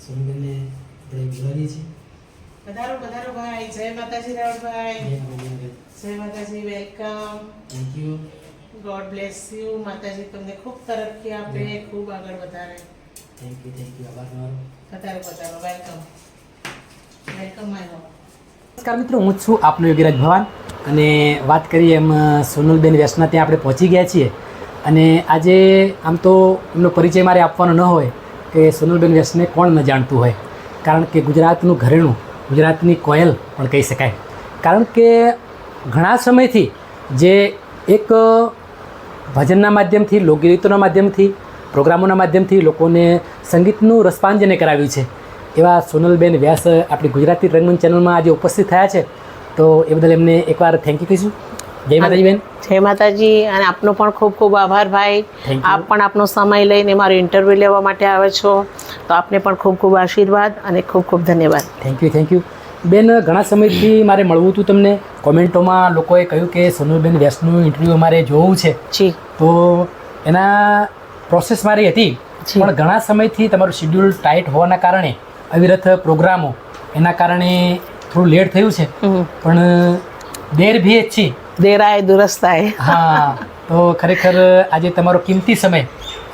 સોનલબેનને આપણે બોલાવીએ છીએ. પધારો પધારો ભાઈ. જય માતાજી રાવળભાઈ. જય માતાજી. Welcome. Thank you. God bless you. માતાજી તમને ખૂબ તરક્કી આપે, ખૂબ આગળ વધારે. Thank you. આભાર તમારો. પધારો પધારો. વેલકમ. Welcome my home. નમસ્કાર મિત્રો, હું છું આપનો યોગીરાજ ભવાન અને વાત કરીએ એમ સોનલબેન વ્યાસના ત્યાં આપણે પહોંચી ગયા છીએ. અને આજે આમ તો એમનો પરિચય મારે આપવાનો ન હોય કે સોનલબેન વ્યાસને કોણ ન જાણતું હોય, કારણ કે ગુજરાતનું ઘરેણું, ગુજરાતની કોયલ પણ કહી શકાય. કારણ કે ઘણા સમયથી જે એક ભજનના માધ્યમથી, લોકગીતોના માધ્યમથી, પ્રોગ્રામોના માધ્યમથી લોકોને સંગીતનું રસપાંજને કરાવ્યું છે, એવા સોનલબેન વ્યાસ આપણી ગુજરાતી રંગમંચ ચેનલમાં આજે ઉપસ્થિત થયા છે. તો એ બદલ એમને એકવાર થેન્ક યુ કહીશું. જય માતાજી બેન. જય માતાજી. અને આપનો પણ ખૂબ ખૂબ આભાર ભાઈ. આપ પણ આપનો સમય લઈને મારું ઇન્ટરવ્યૂ લેવા માટે આવે છો, તો આપને પણ ખૂબ ખૂબ આશીર્વાદ અને ખૂબ ખૂબ ધન્યવાદ. થેન્ક યુ બેન. ઘણા સમયથી મારે મળવું હતું તમને. કોમેન્ટોમાં લોકોએ કહ્યું કે સોનલબેન વ્યાસનું ઇન્ટરવ્યૂ મારે જોવું છે. જી. તો એના પ્રોસેસ મારી હતી, પણ ઘણા સમયથી તમારું શેડ્યુલ ટાઈટ હોવાના કારણે, અવિરત પ્રોગ્રામો, એના કારણે થોડું લેટ થયું છે. પણ દેર ભી અચ્છી દેર આય દુરસ્ત આય. હા, તો ખરેખર આજે તમારો કિંમતી સમય,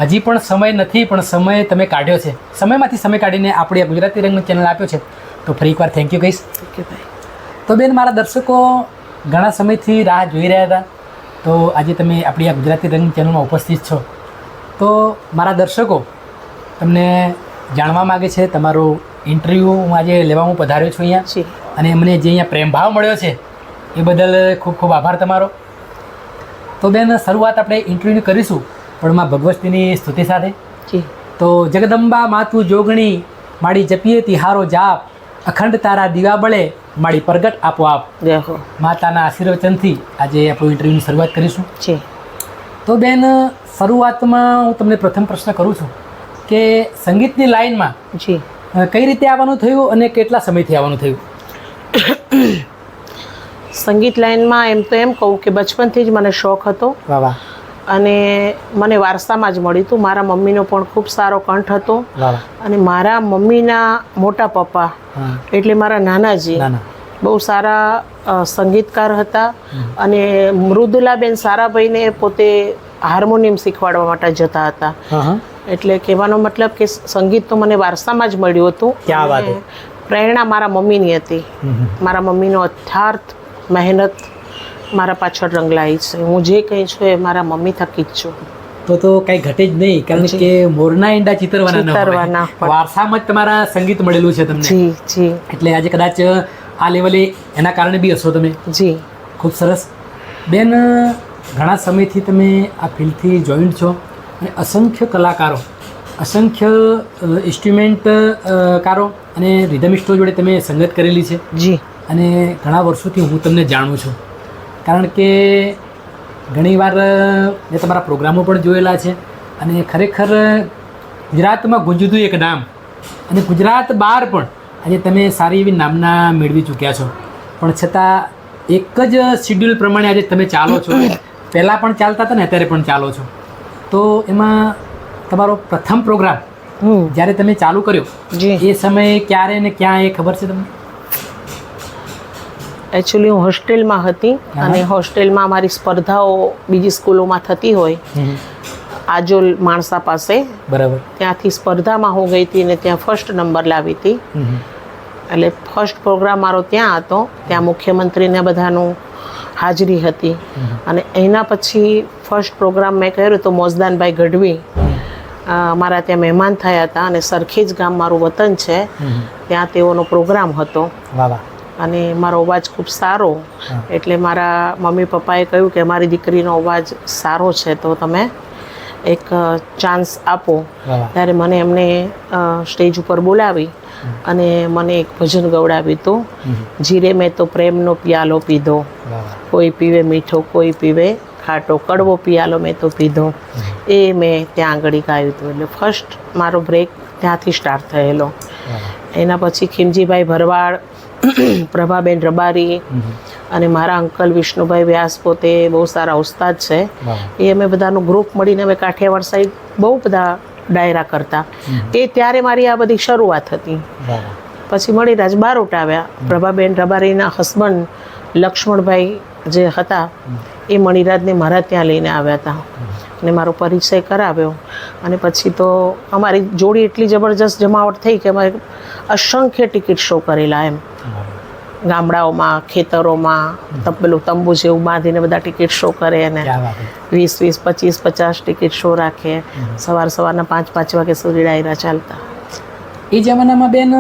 હજી પણ સમય નથી પણ સમય તમે કાઢ્યો છે, સમયમાંથી સમય કાઢીને આપણી આ ગુજરાતી રંગમંચ ચેનલ આપ્યો છે. તો ફરી એકવાર થેન્ક યુ કહીશ. તો બેન, મારા દર્શકો ઘણા સમયથી રાહ જોઈ રહ્યા હતા, તો આજે તમે આપણી આ ગુજરાતી રંગમંચ ચેનલમાં ઉપસ્થિત છો. તો મારા દર્શકો તમને જાણવા માગે છે, તમારું ઇન્ટરવ્યૂ હું આજે લેવા હું પધાર્યો છું અહીંયા, અને મને જે અહીંયા પ્રેમ ભાવ મળ્યો છે એ બદલ ખૂબ ખૂબ આભાર તમારો. તો બેન, શરૂઆત આપણે ઇન્ટરવ્યૂની કરીશું, પણ માં ભગવતીની સ્તુતિ સાથે. તો જગદંબા માતું જોગણી માડી જપીએ તિહારો જાપ, અખંડ તારા દીવા બળે માડી પ્રગટ આપોઆપ. માતાના આશીર્વચનથી આજે આપણું ઇન્ટરવ્યૂની શરૂઆત કરીશું. તો બેન, શરૂઆતમાં હું તમને પ્રથમ પ્રશ્ન કરું છું કે સંગીતની લાઈનમાં કઈ રીતે આવવાનું થયું અને કેટલા સમયથી આવવાનું થયું? સંગીત લાઈનમાં એમ તો એમ કહું કે બચપનથી જ મને શોખ હતો. વાહ. અને મને વારસામાં જ મળ્યું હતું. મારા મમ્મીનો પણ ખૂબ સારો કંઠ હતો. અને મારા મમ્મીના મોટા પપ્પા એટલે મારા નાનાજી બહુ સારા સંગીતકાર હતા. અને મૃદુલાબેન સારાભાઈને પોતે હાર્મોનિયમ શીખવાડવા માટે જતા હતા. એટલે કહેવાનો મતલબ કે સંગીત તો મને વારસામાં જ મળ્યું હતું. પ્રેરણા મારા મમ્મીની હતી. મારા મમ્મીનો અથાર્થ મહેનત મારા પાછળ રંગલાઈ છે. હું જે કંઈ છું એ મારા મમ્મી થકી જ છું. તો કંઈ ઘટે જ નહીં, કારણ કે મોરના ઈંડા ચિતરવાના, વારસામાં જ તમારા સંગીત મળેલું છે તમને. જી. એટલે આજે કદાચ આ લેવલે એના કારણે બી હશો તમે. જી. ખૂબ સરસ. બેન, ઘણા સમયથી તમે આ ફિલ્ડથી જોઈન્ટ છો, અને અસંખ્ય કલાકારો, અસંખ્ય ઇન્સ્ટ્રુમેન્ટકારો અને રિધમિસ્ટો જોડે તમે સંગત કરેલી છે. જી. અને ઘણા વર્ષોથી હું તમને જાણું છું, કારણ કે ઘણીવાર મેં તમારા પ્રોગ્રામો પણ જોયેલા છે. અને ખરેખર ગુજરાતમાં ગુંજતું એક નામ, અને ગુજરાત બહાર પણ આજે તમે સારી એવી નામના મેળવી ચૂક્યા છો. પણ છતાં એક જ શિડ્યુલ પ્રમાણે આજે તમે ચાલો છો. પહેલાં પણ ચાલતા હતા ને અત્યારે પણ ચાલો છો. તો એમાં તમારો પ્રથમ પ્રોગ્રામ જ્યારે તમે ચાલુ કર્યો એ સમયે ક્યારે ને ક્યાં એ ખબર છે તમને? એકચ્યુઅલી હું હોસ્ટેલમાં હતી, અને હોસ્ટેલમાં મારી સ્પર્ધાઓ બીજી સ્કૂલોમાં થતી હોય, આજોલ માણસા પાસે, બરાબર, ત્યાંથી સ્પર્ધામાં હું ગઈ હતી અને ત્યાં ફર્સ્ટ નંબર લાવી હતી. એટલે ફર્સ્ટ પ્રોગ્રામ મારો ત્યાં હતો. ત્યાં મુખ્યમંત્રીને બધાનું હાજરી હતી. અને એના પછી ફર્સ્ટ પ્રોગ્રામ મેં કર્યો તો મોજદાનભાઈ ગઢવી મારા ત્યાં મહેમાન થયા હતા, અને સરખેજ ગામ મારું વતન છે, ત્યાં તેઓનો પ્રોગ્રામ હતો. અને મારો અવાજ ખૂબ સારો, એટલે મારા મમ્મી પપ્પાએ કહ્યું કે મારી દીકરીનો અવાજ સારો છે તો તમે એક ચાન્સ આપો. ત્યારે મને એમને સ્ટેજ ઉપર બોલાવી અને મને એક ભજન ગવડાવ્યું હતું, જીરે મેં તો પ્રેમનો પિયાલો પીધો, કોઈ પીવે મીઠો કોઈ પીવે ખાટો, કડવો પિયાલો મેં તો પીધો. એ મેં ત્યાં આગળ ગાયું હતું. એટલે ફર્સ્ટ મારો બ્રેક ત્યાંથી સ્ટાર્ટ થયેલો. એના પછી ખીમજીભાઈ ભરવાડ, પ્રભાબેન રબારી અને મારા અંકલ વિષ્ણુભાઈ વ્યાસ પોતે બહુ સારા ઉસ્તાદ છે. એ અમે બધાનું ગ્રુપ મળીને અમે કાઠિયાવાડ સાઈડ બહુ બધા ડાયરા કરતા. એ ત્યારે મારી આ બધી શરૂઆત હતી. પછી મણિરાજ બારોટ આવ્યા. પ્રભાબેન રબારીના હસબન્ડ લક્ષ્મણભાઈ જે હતા એ મણિરાજને મારા ત્યાં લઈને આવ્યા હતા અને મારો પરિચય કરાવ્યો. અને પછી તો અમારી જોડી એટલી જબરજસ્ત જમાવટ થઈ કે અમારે અસંખ્ય ટિકિટ શો કરેલા એમ. ગામડાઓમાં, ખેતરોમાં પેલું તંબુ જેવું બાંધીને બધા ટિકિટ શો કરે અને 20, 25, 50 ટિકિટ શો રાખે. સવારના 5 વાગે સુધી ડાયરા ચાલતા. એ જમાનામાં બેન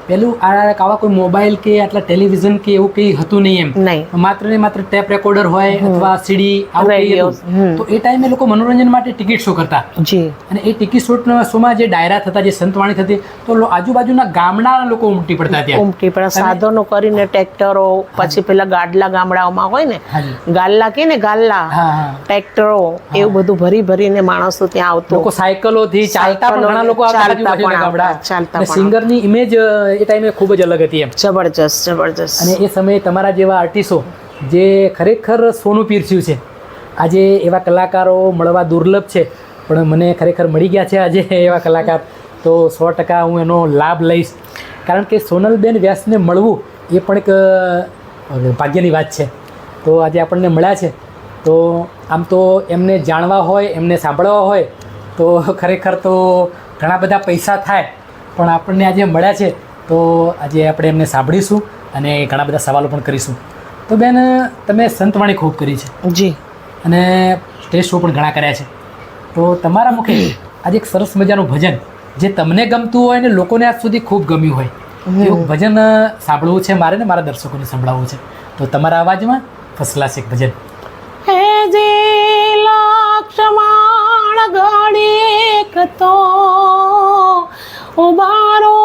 પેલું આવા કોઈ મોબાઈલ કે આટલા ટેલિવિઝન કે એવું કંઈ હતું નહીં એમ. નહીં, માત્ર ને માત્ર ટેપ રેકોર્ડર હોય અથવા સીડી આવું કંઈ હતું. તો એ ટાઈમે લોકો મનોરંજન માટે ટિકિટ શો કરતા. જી. અને એ ટિકિટ શોમાં જે ડાયરા થતા, જે સંતવાણી થતી, તો આજુબાજુના ગામડાના લોકો ઉમટી પડતા ત્યાં. ઉમટી પડતા સાધનો કરીને, ટ્રેક્ટરો, પછી પેલા ગાડલા ગામડાઓમાં હોય ને, ગાલ્લા કે ને ગાલ્લા, ટ્રેક્ટરો, એવું બધું ભરી ભરીને માણસો ત્યાં આવતો. લોકો સાયકલોથી ચાલતા પણ ઘણા લોકો આવતા. સિંગરની ઇમેજ એ ટાઈમે ખૂબ જ અલગ હતી એમ. જબરજસ્ત. અને એ સમયે તમારા જેવા આર્ટિસ્ટો જે ખરેખર સોનું પીરસ્યું છે. આજે એવા કલાકારો મળવા દુર્લભ છે, પણ મને ખરેખર મળી ગયા છે આજે એવા કલાકાર. તો 100% હું એનો લાભ લઈશ, કારણ કે સોનલબેન વ્યાસને મળવું એ પણ એક ભાગ્યની વાત છે. તો આજે આપણને મળ્યા છે, તો આમ તો એમને જાણવા હોય, એમને સાંભળવા હોય તો ખરેખર તો ઘણા બધા પૈસા થાય, પણ આપણને આજે મળ્યા છે તો આજે આપણે એમને સાંભળીશું અને ઘણા બધા સવાલો પણ કરીશું. તો બેન, તમે સંતવાણી ખૂબ કરી છે. જી. અને સ્ટેજ શો પણ ઘણા કર્યા છે. તો તમારા મુખે આજે એક સરસ મજાનું ભજન જે તમને ગમતું હોય ને લોકોને આજ સુધી ખૂબ ગમ્યું હોય એવું ભજન સાંભળવું છે મારે ને મારા દર્શકોને સંભળાવવું છે. તો તમારા અવાજમાં ફર્સ્ટ ક્લાસ એક ભજન. હે જે લક્ષ્મણ ઘડીક તો ઉબારો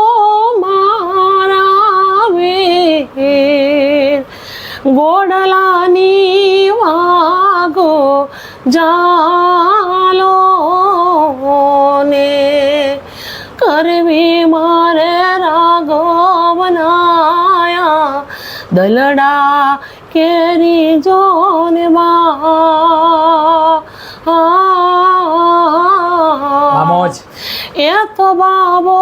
મારા વેર, ગોડલાની વાગો જાલો ને, કરવી મારે રાઘવ બનાયા દલડા કેરી જોને મોજ. એ તો બાબો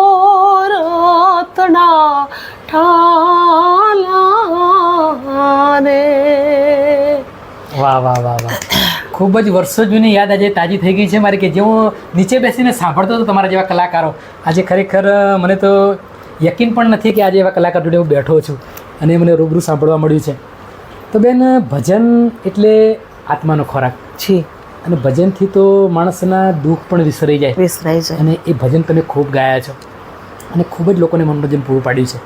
રતડા ઠાલા રે. વાહ વાહ વાહ વાહ. ખૂબ જ વર્ષો જૂની યાદ આજે તાજી થઈ ગઈ છે મારી, કે જે હું નીચે બેસીને સાંભળતો હતો તમારા જેવા કલાકારો. આજે ખરેખર મને તો યકીન પણ નથી કે આજે એવા કલાકાર જોડે હું બેઠો છું અને મને રૂબરૂ સાંભળવા મળ્યું છે. તો બેન, ભજન એટલે આત્માનો ખોરાક છે અને ભજનથી તો માણસના દુઃખ પણ વિસરાઈ જાય. અને એ ભજન તમે ખૂબ ગાયા છો અને ખૂબ જ લોકોને મનોરંજન પૂરું પાડ્યું છે.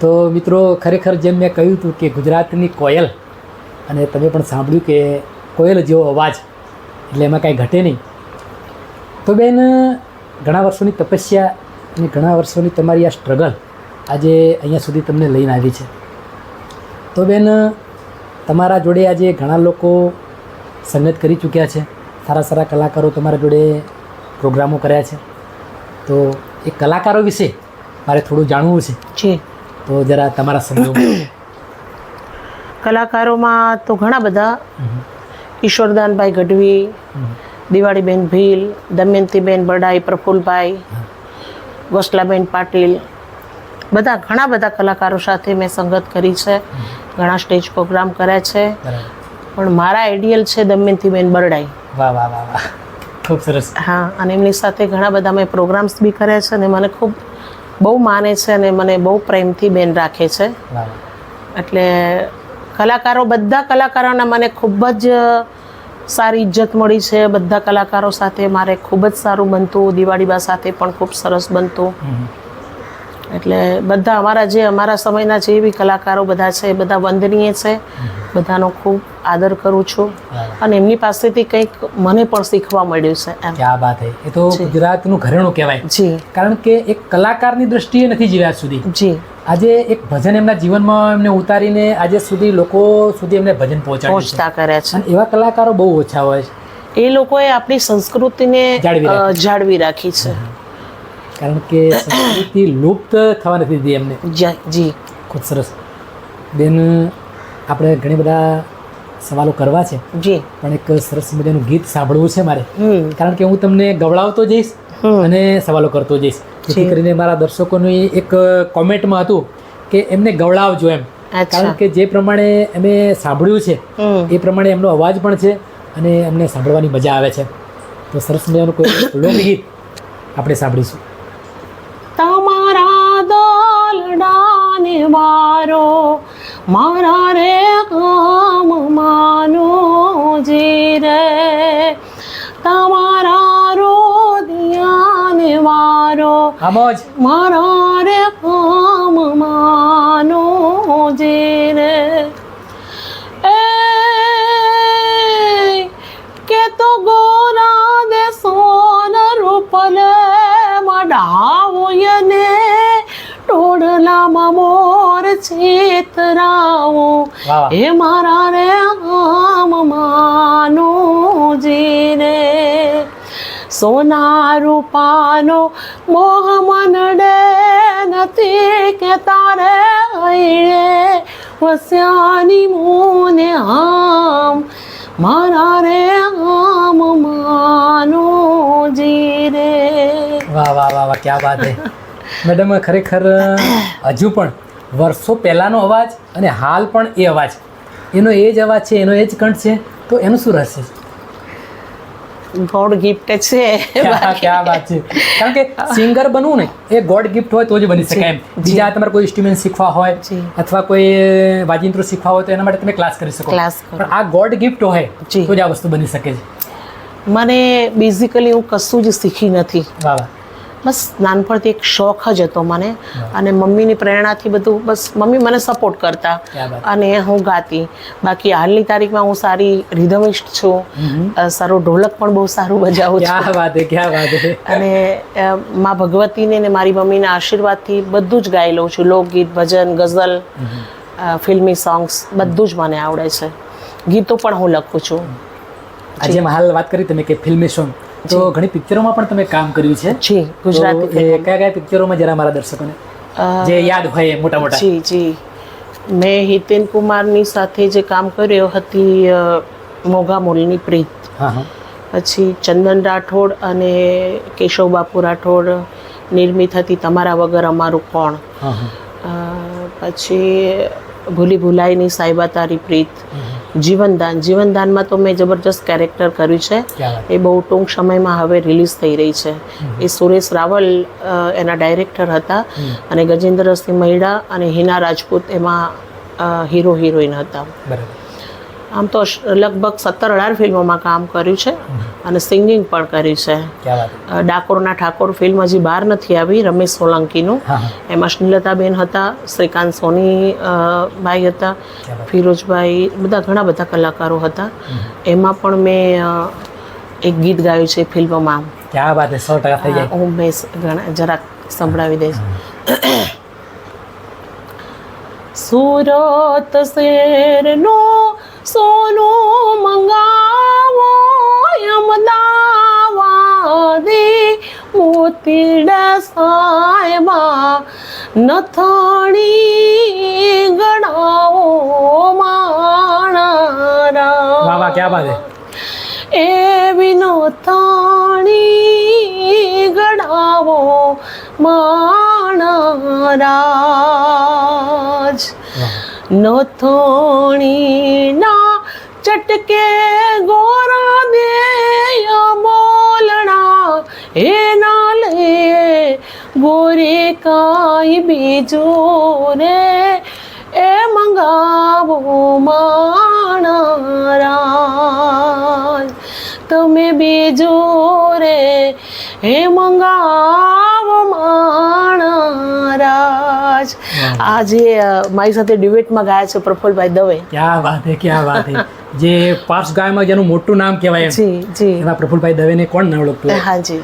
તો મિત્રો, ખરેખર જેમ મેં કહ્યું હતું કે ગુજરાતની કોયલ, અને તમે પણ સાંભળ્યું કે કોયલ જેવો અવાજ એટલે એમાં કાંઈ ઘટે નહીં. તો બેન, ઘણા વર્ષોની તપસ્યા અને ઘણા વર્ષોની તમારી આ સ્ટ્રગલ આજે અહીંયા સુધી તમને લઈને આવી છે. તો બેન, તમારા જોડે આજે ઘણા લોકો સંગત કરી ચૂક્યા છે, સારા સારા કલાકારો તમારા જોડે પ્રોગ્રામો કર્યા છે. તો એ કલાકારો વિશે મારે થોડું જાણવું છે. તો જરા તમારા શબ્દોમાં. કલાકારોમાં તો ઘણા બધા. કિશોરદાનભાઈ ગઢવી, દિવાળીબેન ભીલ, દમયંતીબેન બરડાઈ, પ્રફુલભાઈ, વસલાબેન પાટીલ, બધા ઘણા બધા કલાકારો સાથે મેં સંગત કરી છે. ઘણા સ્ટેજ પ્રોગ્રામ કર્યા છે. પણ મારા આઈડિયલ છે દમયંતીબેન બરડાઈ. વાહ વાહ વાહ વાહ, ખૂબ સરસ. હા, અને એમની સાથે ઘણા બધા મેં પ્રોગ્રામ્સ બી કર્યા છે અને મને ખૂબ બહુ માને છે અને મને બહુ પ્રેમથી બેન રાખે છે. એટલે કલાકારો, બધા કલાકારોના મને ખૂબ જ સારી ઇજ્જત મળી છે. બધા કલાકારો સાથે મારે ખૂબ જ સારું બનતું. દિવાળીબા સાથે પણ ખૂબ સરસ બનતું. એટલે બધા અમારા સમયના જે બી કલાકારો બધા છે એ બધા વંદનીય છે. બધાનો ખૂબ આદર કરું છું અને એમની પાસેથી કંઈક મને પણ શીખવા મળ્યું છે. ક્યાં વાત હે. એ તો ગુજરાતનું ઘરેણું કહેવાય. જી. કારણ કે એક કલાકારની દ્રષ્ટિએ નથી જીવ્યા સુધી. જી. આજે એક ભજન એમના જીવનમાં એમને ઉતારીને આજે સુધી લોકો સુધી એમને ભજન પહોંચતા કર્યા છે. અને એવા કલાકારો બહુ ઓછા હોય છે. એ લોકોએ આપણી સંસ્કૃતિને જાળવી રાખી છે. કારણ કે સંસ્કૃતિ લુપ્ત થવા નથી દીધી એમને. જી. ખૂબ સરસ. બેન, આપણે ઘણી બધા સવાલો કરવા છે. જી. પણ એક સરસ મજાનું ગીત સાંભળવું છે મારે, કારણ કે હું તમને ગવડાવતો જઈશ અને સવાલો કરતો જઈશ, જેથી કરીને મારા દર્શકોનું એક કોમેન્ટમાં હતું કે એમને ગવડાવજો એમ, કારણ કે જે પ્રમાણે અમે સાંભળ્યું છે એ પ્રમાણે એમનો અવાજ પણ છે અને અમને સાંભળવાની મજા આવે છે. તો સરસ મજાનું કોઈ લોકગીત આપણે સાંભળીશું. તમારા દોલડાને વારો મારા રે કામ માનો જી રે, તમારા રોદિયાને વારો મારા રે કામ માનો જી રે. કે તો ગોરા દે સોન રૂપલે મડાવયને ટોડલામાં મોર ચેતરાવો એ મારા રે ગામ માનો જી રે. સોના રૂપાનો મોહ મનડે નથી કે તારે હૈયે વસ્યાની મોને આમ મારા રે આમ માનો જી રે. વાહ વાહ વાહ વાહ, ક્યાં વાત છે મેડમ. ખરેખર હજુ પણ વર્ષો પહેલાંનો અવાજ અને હાલ પણ એ અવાજ, એનો એ જ અવાજ છે, એનો એ જ કંઠ છે, તો એનું શું રહસ્ય છે? ગોડ ગિફ્ટ છે. ક્યાં વાત છે, કારણ કે સિંગર બનવું ને એ ગોડ ગિફ્ટ હોય તો જ બની શકે એમ. બીજા તમારે કોઈ ઇન્સ્ટ્રુમેન્ટ શીખવા હોય અથવા કોઈ વાજિંત્રો શીખવા હોય તો એના માટે તમે ક્લાસ કરી શકો, પણ આ ગોડ ગિફ્ટ હોય તો જ આ વસ્તુ બની શકે છે. મને બેઝિકલી હું કશું જ શીખી નથી. વાહ વાહ. બસ નાનપણથી એક શોખ જ હતો મને, અને મમ્મીની પ્રેરણાથી બધું, બસ મમ્મી મને સપોર્ટ કરતા અને હું ગાતી. બાકી હાલની તારીખમાં હું સારી રિધમિસ્ટ છું, સારું ઢોલક પણ બહુ સારું બજાવું છું. ક્યાં વાત છે, ક્યાં વાત છે. અને મા ભગવતીને ને મારી મમ્મીના આશીર્વાદથી બધું જ ગાઈ લઉં છું. લોકગીત, ભજન, ગઝલ, ફિલ્મી સોંગ્સ બધું જ મને આવડે છે. ગીતો પણ હું લખું છું. આજે હાલ વાત કરી તમે કે ફિલ્મી સોંગ, તો ઘણી પિક્ચરોમાં પણ તમે કામ કર્યું છે. જી, ગુજરાતી. કયા કયા પિક્ચરોમાં જરા મારા દર્શકોને જે યાદ હોય મોટા મોટા? જી જી, મેં હિતેન કુમારની સાથે જે કામ કર્યું હતી મોગા મોલની પ્રીત, પછી ચંદન રાઠોડ અને કેશવ બાપુ રાઠોડ નિર્મિત હતી તમારા વગર અમારું કોણ, પછી ભૂલી ભૂલાઈની સાહેબા તારી પ્રીત, જીવનદાન. જીવનદાનમાં તો મેં જબરજસ્ત કેરેક્ટર કર્યું છે. એ બહુ ટૂંક સમયમાં હવે રિલીઝ થઈ રહી છે. એ સુરેશ રાવલ એના ડાયરેક્ટર હતા અને ગજેન્દ્રસિંહ મહિડા અને હિના રાજપૂત એમાં હીરો હિરોઈન હતા. આમ તો લગભગ 17-18 ફિલ્મોમાં કામ કર્યું છે અને સિંગિંગ પણ કર્યું છે. ડાકોરના ઠાકોર ફિલ્મ હજી બહાર નથી આવી, રમેશ સોલંકીનું. એમાં શ્રીલતાબેન હતા, શ્રીકાંત સોની ભાઈ હતા, ફિરોજભાઈ, બધા ઘણા બધા કલાકારો હતા. એમાં પણ મેં એક ગીત ગાયું છે ફિલ્મમાં. ક્યાં વાત છે, 100% થઈ જાય. હું જરાક સંભળાવી દઈશ. સુરત શેરનો સોનું મંગાવો અમદાવાદી મોતીડા સાહેબા નથાણી ગણાવો માણારા. વાહ વાહ, ક્યાં વાત છે. એવી નથાણી ગણાવો માણારાજ. નથોણીના ચટકે ગોરા દે બોલણા એના લે ગોરે કાંઈ બીજું રે એ મંગાવો માણારાજ. તમે બીજું રે એ મંગાવો માણારાજ. આજે મારી સાથે ડ્યુએટમાં ગાયા છે પ્રફુલભાઈ દવે. ક્યાં વાત છે, ક્યાં વાત છે. જે પાર્સ ગાયમાં જેનું મોટું નામ કહેવાય જી જી, એવા પ્રફુલભાઈ દવેને કોણ ન ઓળખતું? હા જી.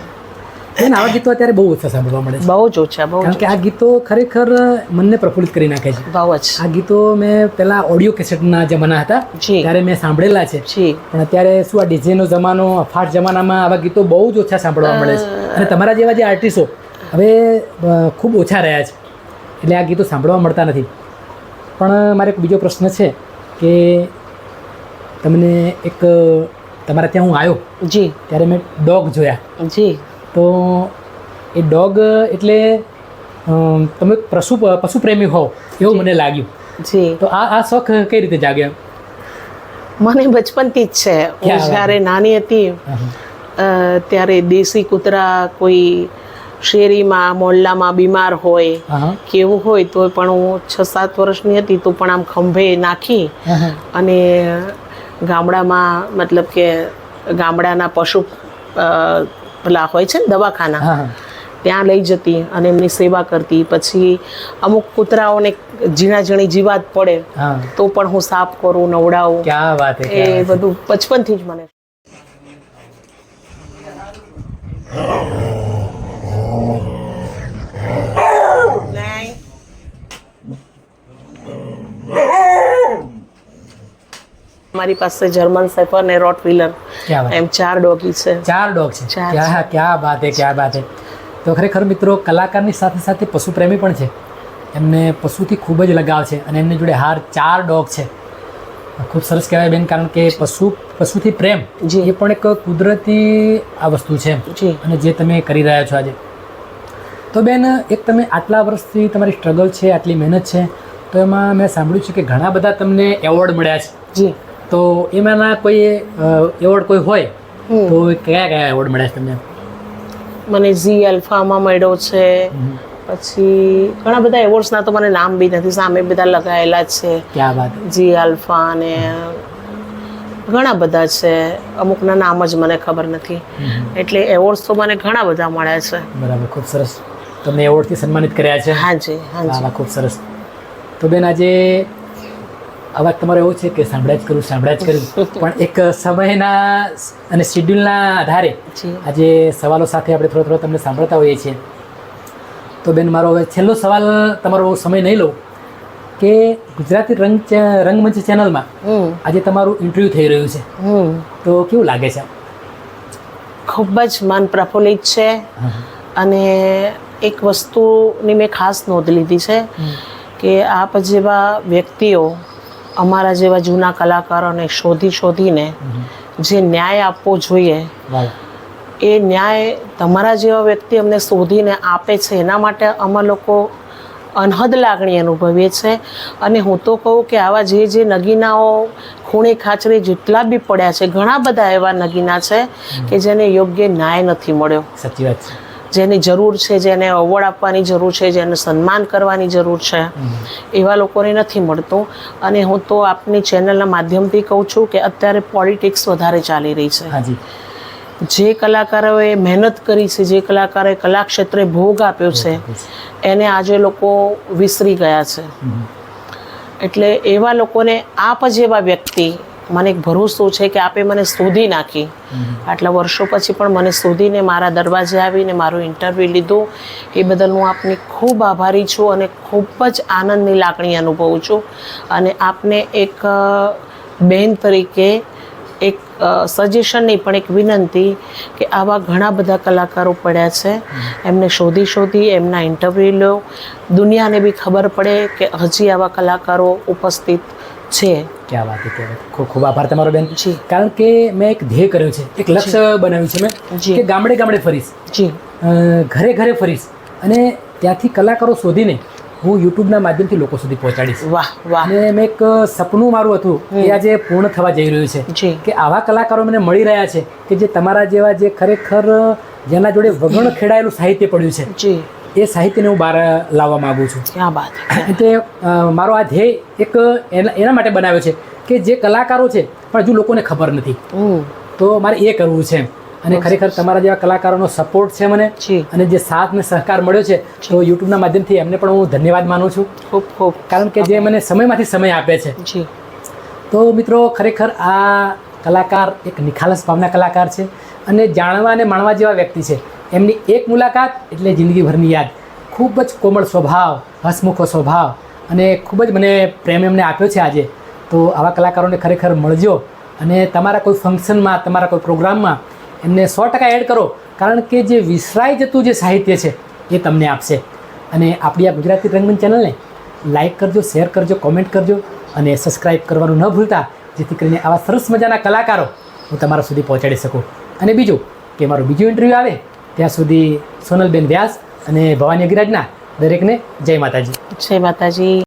આવા ગીતો અત્યારે બહુ ઓછા સાંભળવા મળે છે. બહુ જ ઓછા, બહુ. કારણ કે આ ગીતો ખરેખર મનને પ્રફુલ્લિત કરી નાખે છે. બહુ જ. આ ગીતો મેં પહેલા ઓડિયો કેસેટના જમાના હતા ત્યારે મેં સાંભળેલા છે, પણ અત્યારે શું આ ડીજેનો જમાનો, ફાસ્ટ જમાનામાં આવા ગીતો બહુ જ ઓછા સાંભળવા મળે છે. અને તમારા જેવા જે આર્ટિસ્ટો હવે ખૂબ ઓછા રહ્યા છે, એટલે આ ગીતો સાંભળવા મળતા નથી. પણ મારે એક બીજો પ્રશ્ન છે કે તમને એક તમારા ત્યાં હું આવ્યો જી ત્યારે મેં ડોગ જોયા. જી. તો એ ડોગ એટલે તમે પશુ પ્રેમી હો એવું મને લાગ્યું. જી. તો આ શોખ કઈ રીતે જાગ્યો? મને બચપનથી જ છે. હું જ્યારે નાની હતી ત્યારે દેશી કૂતરા કોઈ શેરીમાં મોહલ્લામાં બીમાર હોય કેવું હોય તો પણ હું 6-7 વર્ષની હતી તો પણ આમ ખંભે નાખી અને ગામડામાં મતલબ કે ગામડાના પશુ પેલા હોય છે ને દવાખાના ત્યાં લઈ જતી અને એમની સેવા કરતી. પછી અમુક કૂતરાઓને ઝીણી જીવાત પડે તો પણ હું સાફ કરું, નવડાવું. ક્યાં વાત છે. એ બધું બચપનથી જ મને. મારી પાસે જર્મન શેફર્ડ ને રોટવીલર એમ 4 ડોગી છે. 4 ડોગ છે. ક્યાં બાત હે, ક્યાં બાત હે. તો ખરેખર મિત્રો કલાકારની સાથે સાથે પશુ પ્રેમી પણ છે. એમને પશુથી ખૂબ જ લગાવ છે અને એમની જોડે 4 ડોગ છે. ખૂબ સરસ કહેવાય બેન, કારણ કે પશુથી પ્રેમ એ પણ એક કુદરતી આ વસ્તુ છે અને જે તમે કરી રહ્યા છો આજે. તો બેન, એક તમે આટલા વર્ષથી તમારી સ્ટ્રગલ છે, આટલી મહેનત છે, તો એમાં મેં સાંભળ્યું છે કે ઘણા બધા તમને એવોર્ડ મળ્યા છે. જી. તો એમાંના કોઈ એવોર્ડ કોઈ હોય તો કયા એવોર્ડ મળ્યા છે તમને? મને ઝી અલ્ફામાં મળ્યો છે. પછી ઘણા બધા એવોર્ડ્સના તો મને નામ બી નથી, સામે બધા લગાયેલા જ છે. ક્યાં વાત. જી અલ્ફા ને ઘણા બધા છે. અમુકના નામ જ મને ખબર નથી. એટલે એવોર્ડ્સ તો મને ઘણા બધા મળ્યા છે. બરાબર, ખૂબ સરસ. તમને એવોર્ડથી સન્માનિત કર્યા છે? હાજી, હાજી. ખૂબ સરસ. તો બેન, આજે અવાજ તમારો એવો છે કે સાંભળ્યા જ કરું પણ એક સમયના અને શેડ્યુલના આધારે આજે સવાલો સાથે આપણે થોડો તમને સાંભળતા હોઈએ છીએ. તો બેન, મારો હવે છેલ્લો સવાલ, તમારો સમય નહીં લઉં, કે ગુજરાતી રંગમંચ ચેનલમાં આજે તમારું ઇન્ટરવ્યૂ થઈ રહ્યું છે, તો કેવું લાગે છે? ખૂબ જ મન પ્રફુલ્લિત છે. અને એક વસ્તુની મેં ખાસ નોંધ લીધી છે કે આપ જેવા વ્યક્તિઓ અમારા જેવા જૂના કલાકારોને શોધીને જે ન્યાય આપવો જોઈએ એ ન્યાય તમારા જેવા વ્યક્તિ અમને શોધીને આપે છે. એના માટે અમે લોકો અનહદ લાગણી અનુભવીએ છીએ. અને હું તો કહું કે આવા જે નગીનાઓ ખૂણે ખાચરે જેટલા બી પડ્યા છે, ઘણા બધા એવા નગીના છે કે જેને યોગ્ય ન્યાય નથી મળ્યો. સાચી વાત છે. જેની જરૂર છે, જેને એવોર્ડ આપવાની જરૂર છે, જેને સન્માન કરવાની જરૂર છે, એવા લોકોને નથી મળતું. અને હું તો આપની ચેનલના માધ્યમથી કહું છું કે અત્યારે પોલિટિક્સ વધારે ચાલી રહી છે. જે કલાકારોએ મહેનત કરી છે, જે કલાકારોએ કલાક્ષેત્રે ભોગ આપ્યો છે, એને આજે લોકો વિસરી ગયા છે. એટલે એવા લોકોને આપ જેવા વ્યક્તિ, મને એક ભરોસો છે કે આપે મને શોધી નાખી. આટલા વર્ષો પછી પણ મને શોધીને મારા દરવાજે આવીને મારું ઇન્ટરવ્યૂ લીધું, એ બદલ હું આપની ખૂબ આભારી છું અને ખૂબ જ આનંદની લાગણી અનુભવું છું. અને આપને એક બહેન તરીકે એક સજેશન નહીં પણ એક વિનંતી કે આવા ઘણા બધા કલાકારો પડ્યા છે, એમને શોધી એમના ઇન્ટરવ્યૂ લો. દુનિયાને બી ખબર પડે કે હજી આવા કલાકારો ઉપસ્થિત છે. ક્યાં વાત છે. ખૂબ ખૂબ આભાર તમારો બેન. કારણ કે મેં એક ધ્યેય કર્યું છે, એક લક્ષ્ય બનાવ્યું છે મેં, કે ગામડે ફરીશ, ઘરે ફરીશ અને ત્યાંથી કલાકારો શોધીને હું યુટ્યુબના માધ્યમથી લોકો સુધી પહોંચાડીશ. વાહ વાહ. અને મેં એક સપનું મારું હતું એ આજે પૂર્ણ થવા જઈ રહ્યું છે કે આવા કલાકારો મને મળી રહ્યા છે કે જે તમારા જેવા, જે ખરેખર જેના જોડે વગણ ખેડાયેલું સાહિત્ય પડ્યું છે, એ સાહિત્યને હું બહાર લાવવા માગું છું. ક્યાં વાત. એટલે મારો આ ધ્યેય એક એના માટે બનાવ્યો છે કે જે કલાકારો છે પણ હજુ લોકોને ખબર નથી, તો મારે એ કરવું છે. અને ખરેખર તમારા જેવા કલાકારોનો સપોર્ટ છે મને, અને જે સાથ ને સહકાર મળ્યો છે, તો યુટ્યુબના માધ્યમથી એમને પણ હું ધન્યવાદ માનું છું ખૂબ ખૂબ. કારણ કે જે મને સમયમાંથી સમય આપે છે. તો મિત્રો, ખરેખર આ કલાકાર એક નિખાલસ ભાવના કલાકાર છે અને જાણવા અને માણવા જેવા વ્યક્તિ છે. એમની એક મુલાકાત એટલે જિંદગીભરની યાદ. ખૂબ જ કોમળ સ્વભાવ, હસમુખો સ્વભાવ અને ખૂબ જ મને પ્રેમ એમને આપ્યો છે આજે. તો આવા કલાકારોને ખરેખર મળજો અને તમારા કોઈ ફંક્શનમાં, તમારા કોઈ પ્રોગ્રામમાં એમને 100% એડ કરો. કારણ કે જે વિસરાઈ જતું જે સાહિત્ય છે એ તમને આપશે. અને આપણી આ ગુજરાતી રંગમંચ ચેનલને લાઇક કરજો, શેર કરજો, કોમેન્ટ કરજો અને સબસ્ક્રાઈબ કરવાનું ન ભૂલતા, જેથી કરીને આવા સરસ મજાના કલાકારો હું તમારા સુધી પહોંચાડી શકું. અને બીજું કે મારું બીજું ઇન્ટરવ્યૂ આવે ત્યાં સુધી સોનલબેન વ્યાસ અને ભવાની અગ્રજના દરેકને જય માતાજી. જય માતાજી.